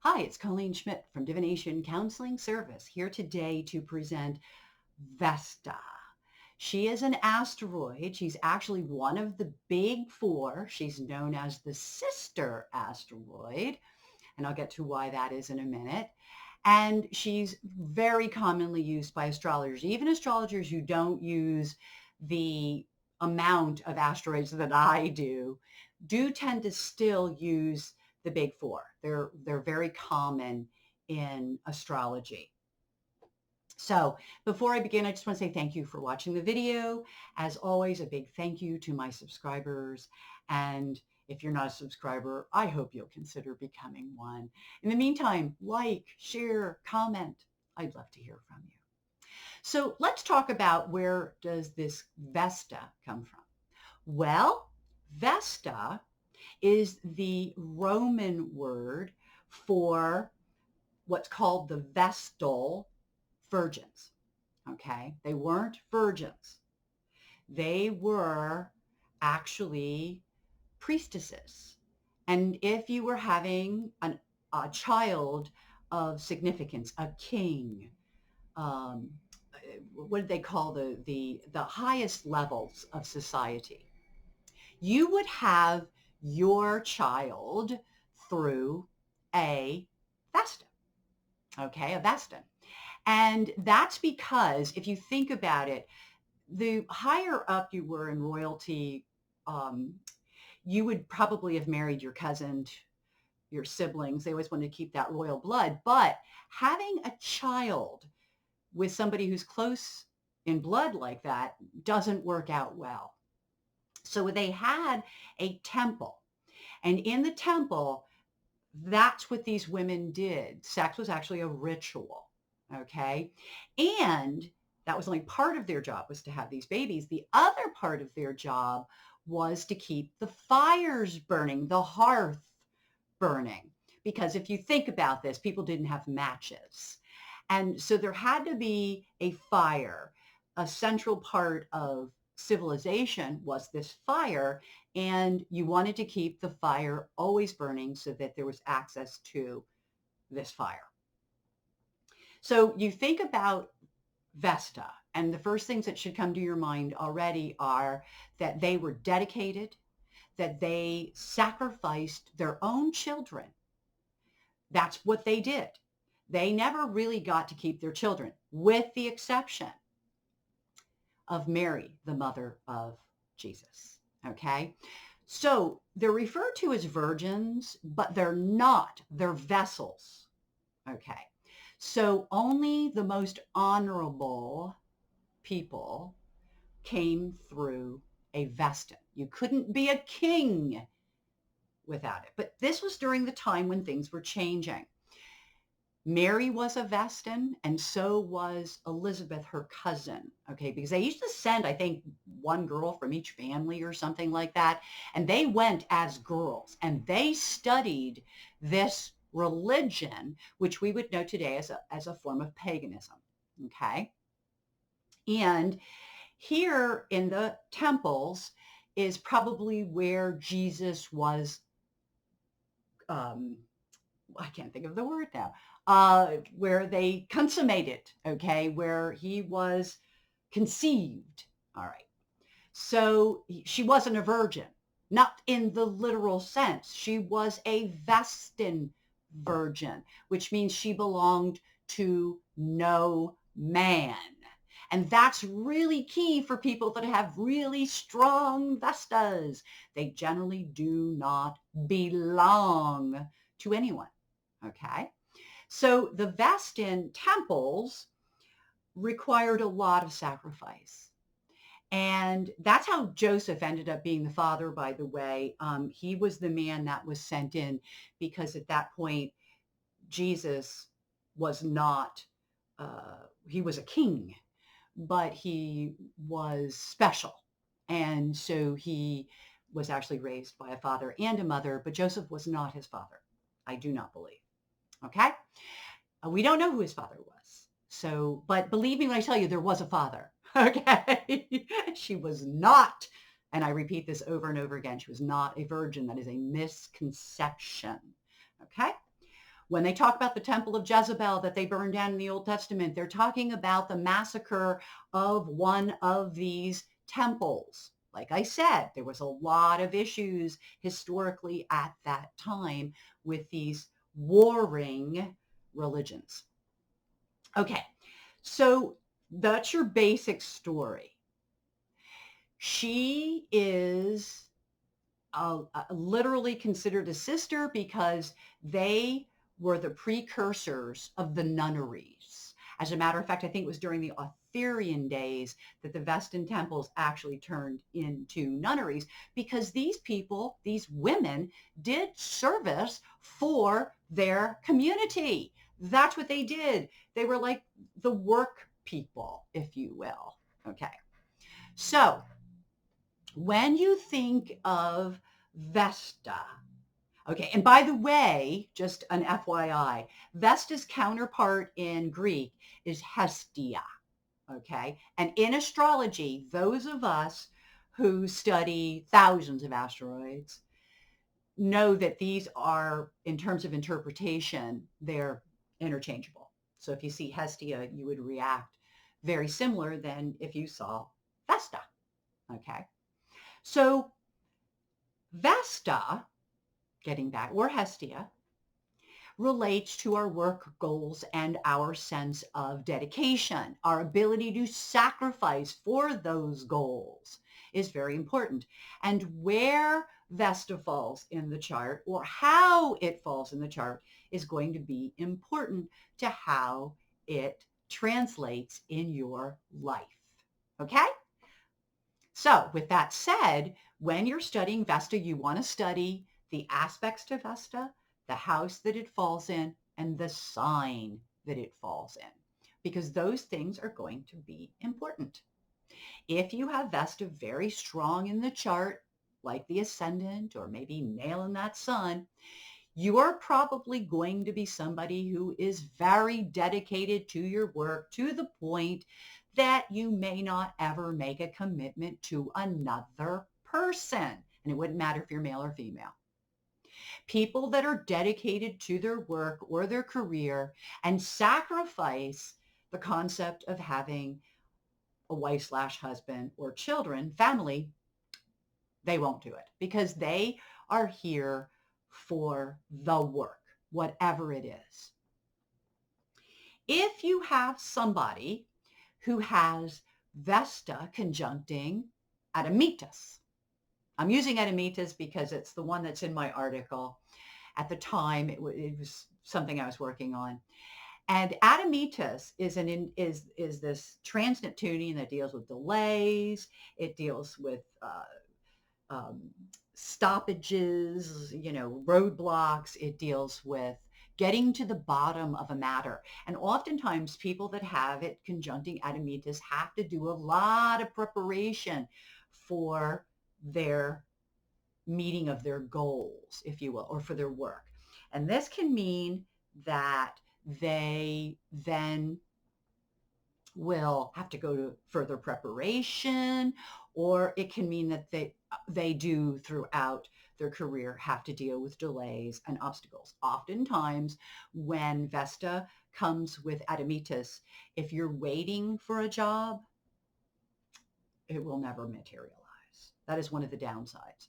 Hi, it's Colleen Schmidt from Divination Counseling Service, here today to present Vesta. She is an asteroid. She's actually one of the big four. She's known as the sister asteroid, and I'll get to why that is in a minute. And she's very commonly used by astrologers, even astrologers who don't use the amount of asteroids that I do tend to still use the big four. They're very common in astrology. So before I begin, I just want to say thank you for watching the video. As always, a big thank you to my subscribers. And if you're not a subscriber, I hope you'll consider becoming one. In the meantime, like, share, comment. I'd love to hear from you. So let's talk about, where does this Vesta come from? Well, Vesta is the Roman word for what's called the Vestal Virgins. Okay, they weren't virgins. They were actually priestesses. And if you were having a child of significance, a king, what did they call the highest levels of society, you would have your child through a Vesta, okay, a Vestan. And that's because if you think about it, the higher up you were in royalty, you would probably have married your cousin, your siblings. They always wanted to keep that royal blood. But having a child with somebody who's close in blood like that doesn't work out well. So they had a temple. And in the temple, that's what these women did. Sex was actually a ritual, okay? And that was only part of their job, was to have these babies. The other part of their job was to keep the fires burning, the hearth burning. Because if you think about this, people didn't have matches. And so there had to be a fire. A central part of civilization was this fire, and you wanted to keep the fire always burning so that there was access to this fire. So you think about Vesta, and the first things that should come to your mind already are that they were dedicated, that they sacrificed their own children. That's what they did. They never really got to keep their children, with the exception of Mary, the mother of Jesus. Okay. So they're referred to as virgins, but they're not. They're vessels. Okay. So only the most honorable people came through a Vestan. You couldn't be a king without it. But this was during the time when things were changing. Mary was a Vestan, and so was Elizabeth, her cousin, okay, because they used to send, I think, one girl from each family or something like that, and they went as girls, and they studied this religion, which we would know today as a form of paganism, okay? And here in the temples is probably where Jesus was, I can't think of the word now, where they consummated, okay, where he was conceived. All right. So she wasn't a virgin, not in the literal sense. She was a Vestan virgin, which means she belonged to no man. And that's really key for people that have really strong Vestas. They generally do not belong to anyone. Okay. So the Vestian temples required a lot of sacrifice. And that's how Joseph ended up being the father, by the way. He was the man that was sent in because at that point, Jesus was not, he was a king, but he was special. And so he was actually raised by a father and a mother, but Joseph was not his father. I do not believe. Okay. We don't know who his father was. So, but believe me when I tell you, there was a father. Okay. She was not, and I repeat this over and over again, she was not a virgin. That is a misconception. Okay. When they talk about the temple of Jezebel that they burned down in the Old Testament, they're talking about the massacre of one of these temples. Like I said, there was a lot of issues historically at that time with these warring religions. Okay, so that's your basic story. She is literally considered a sister because they were the precursors of the nunneries. As a matter of fact, I think it was during the Arthurian days that the Vestal Temples actually turned into nunneries because these people, these women, did service for their community. That's what they did. They were like the work people, if you will. Okay. So when you think of Vesta, okay, and by the way, just an FYI, Vesta's counterpart in Greek is Hestia, okay? And in astrology, those of us who study thousands of asteroids know that these are, in terms of interpretation, they're interchangeable. So if you see Hestia, you would react very similar than if you saw Vesta, okay? So Vesta, getting back, or Hestia, relates to our work goals and our sense of dedication. Our ability to sacrifice for those goals is very important. And where Vesta falls in the chart or how it falls in the chart is going to be important to how it translates in your life. Okay? So with that said, when you're studying Vesta, you want to study the aspects to Vesta, the house that it falls in, and the sign that it falls in, because those things are going to be important. If you have Vesta very strong in the chart, like the ascendant or maybe nailing that sun, you are probably going to be somebody who is very dedicated to your work to the point that you may not ever make a commitment to another person. And it wouldn't matter if you're male or female. People that are dedicated to their work or their career and sacrifice the concept of having a wife/husband or children, family, they won't do it because they are here for the work, whatever it is. If you have somebody who has Vesta conjuncting Edemitas, I'm using Edemitas because it's the one that's in my article. At the time, it was something I was working on. And Edemitas is this trans Neptunian that deals with delays. It deals with stoppages, roadblocks. It deals with getting to the bottom of a matter. And oftentimes people that have it conjuncting Edemitas have to do a lot of preparation for their meeting of their goals, if you will, or for their work. And this can mean that they then will have to go to further preparation, or it can mean that they do throughout their career have to deal with delays and obstacles. Oftentimes when Vesta comes with Edemitas, if you're waiting for a job, it will never materialize. That is one of the downsides.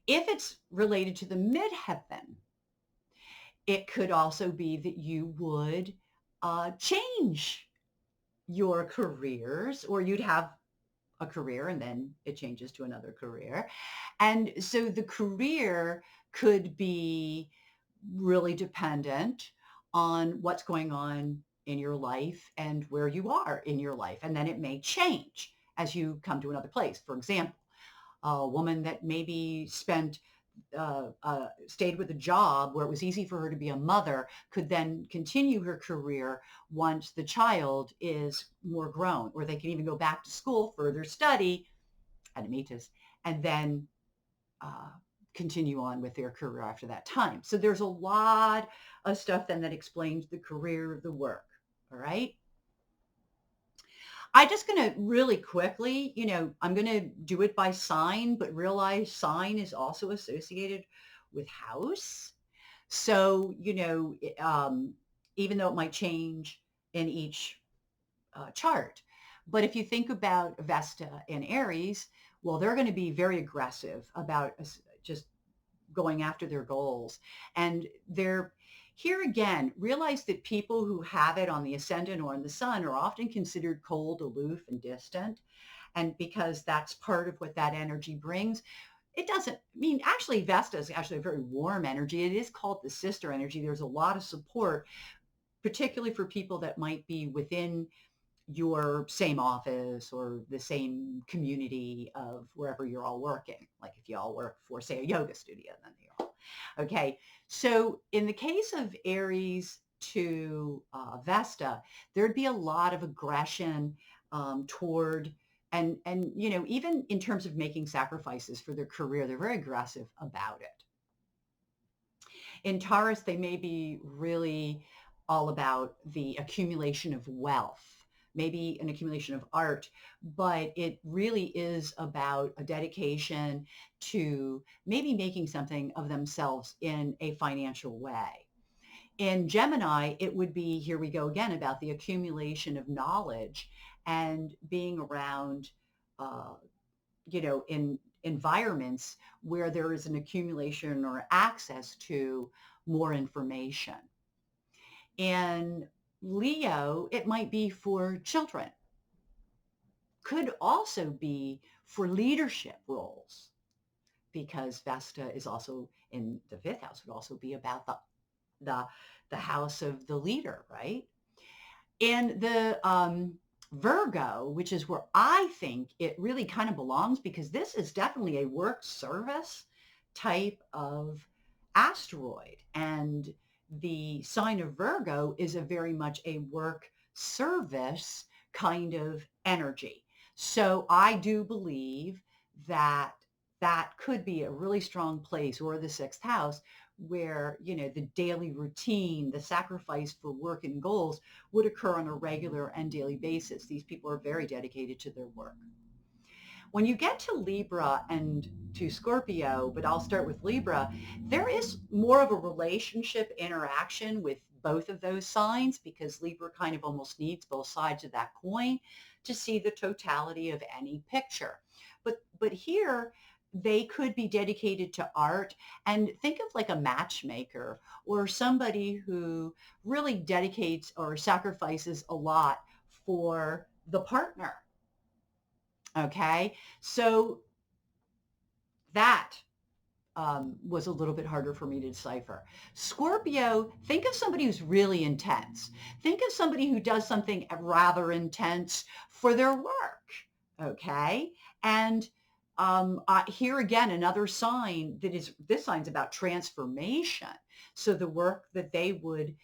If it's related to the midheaven, it could also be that you would change your careers, or you'd have a career and then it changes to another career. And so the career could be really dependent on what's going on in your life and where you are in your life. And then it may change as you come to another place. For example, a woman that maybe stayed with a job where it was easy for her to be a mother could then continue her career once the child is more grown, or they can even go back to school, further study, Edemitas, and then continue on with their career after that time. So there's a lot of stuff then that explains the career, the work. All right. I'm just going to really quickly, I'm going to do it by sign, but realize sign is also associated with house. So, even though it might change in each chart, but if you think about Vesta and Aries, well, they're going to be very aggressive about just going after their goals. And they're here again, realize that people who have it on the ascendant or in the sun are often considered cold, aloof, and distant. And because that's part of what that energy brings, it doesn't mean actually Vesta is actually a very warm energy. It is called the sister energy. There's a lot of support, particularly for people that might be within your same office or the same community of wherever you're all working. Like if you all work for, say, a yoga studio, then you're all okay. So in the case of Aries to Vesta, there'd be a lot of aggression toward and even in terms of making sacrifices for their career, they're very aggressive about it. In Taurus, they may be really all about the accumulation of wealth, maybe an accumulation of art, but it really is about a dedication to maybe making something of themselves in a financial way. In Gemini, it would be, here we go again, about the accumulation of knowledge and being around, uh, in environments where there is an accumulation or access to more information. In Leo, it might be for children, could also be for leadership roles, because Vesta is also in the fifth house, would also be about the, the house of the leader, right? And the Virgo, which is where I think it really kind of belongs, because this is definitely a work service type of asteroid. And the sign of Virgo is a very much a work service kind of energy. So I do believe that that could be a really strong place, or the sixth house, where, the daily routine, the sacrifice for work and goals would occur on a regular and daily basis. These people are very dedicated to their work. When you get to Libra and to Scorpio, but I'll start with Libra, there is more of a relationship interaction with both of those signs, because Libra kind of almost needs both sides of that coin to see the totality of any picture. But here they could be dedicated to art, and think of like a matchmaker or somebody who really dedicates or sacrifices a lot for the partner. Okay. So that was a little bit harder for me to decipher. Scorpio, think of somebody who's really intense. Think of somebody who does something rather intense for their work. Okay. And here again, another sign that is, this sign's about transformation. So the work that they would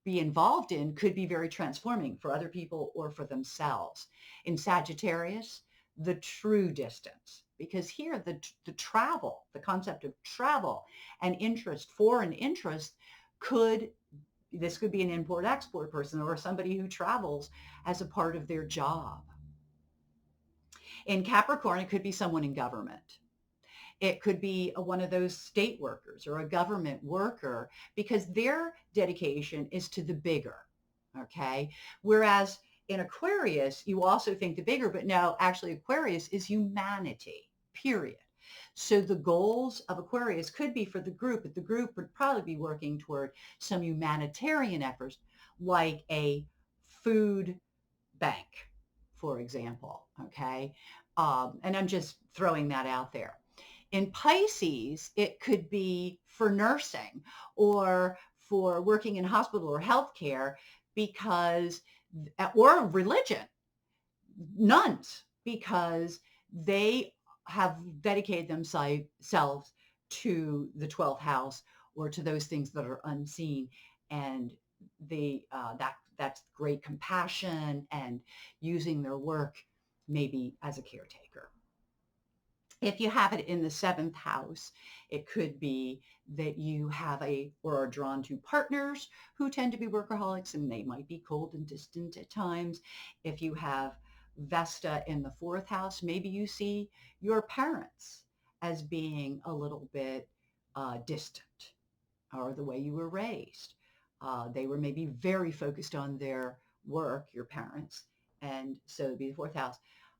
be involved in could be very transforming for other people or for themselves. In Sagittarius, the true distance, because here the travel, the concept of travel and interest, foreign interest, could this could be an import-export person or somebody who travels as a part of their job. In Capricorn, it could be someone in government. It could be one of those state workers or a government worker, because their dedication is to the bigger. Okay. Whereas in Aquarius, you also think the bigger, but no, actually Aquarius is humanity, period. So the goals of Aquarius could be for the group, but the group would probably be working toward some humanitarian efforts, like a food bank, for example. Okay. And I'm just throwing that out there. In Pisces, it could be for nursing or for working in hospital or healthcare, because, or religion, nuns, because they have dedicated themselves to the 12th house or to those things that are unseen. And that's great compassion and using their work maybe as a caretaker. If you have it in the seventh house, it could be that you have or are drawn to partners who tend to be workaholics, and they might be cold and distant at times. If you have Vesta in the fourth house, maybe you see your parents as being a little bit distant. or the way you were raised. They were maybe very focused on their work, your parents, and so it'd be the fourth house.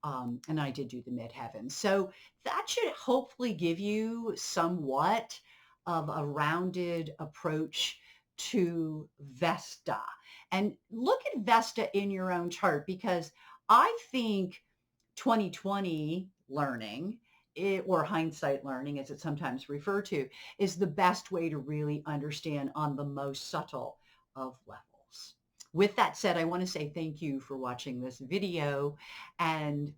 And I did do the midheaven. So that should hopefully give you somewhat of a rounded approach to Vesta. And look at Vesta in your own chart, because I think 2020 learning, or hindsight learning, as it's sometimes referred to, is the best way to really understand on the most subtle of levels. With that said, I want to say thank you for watching this video. And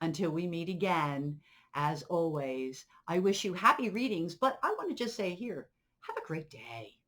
until we meet again, as always, I wish you happy readings, but I want to just say here, have a great day.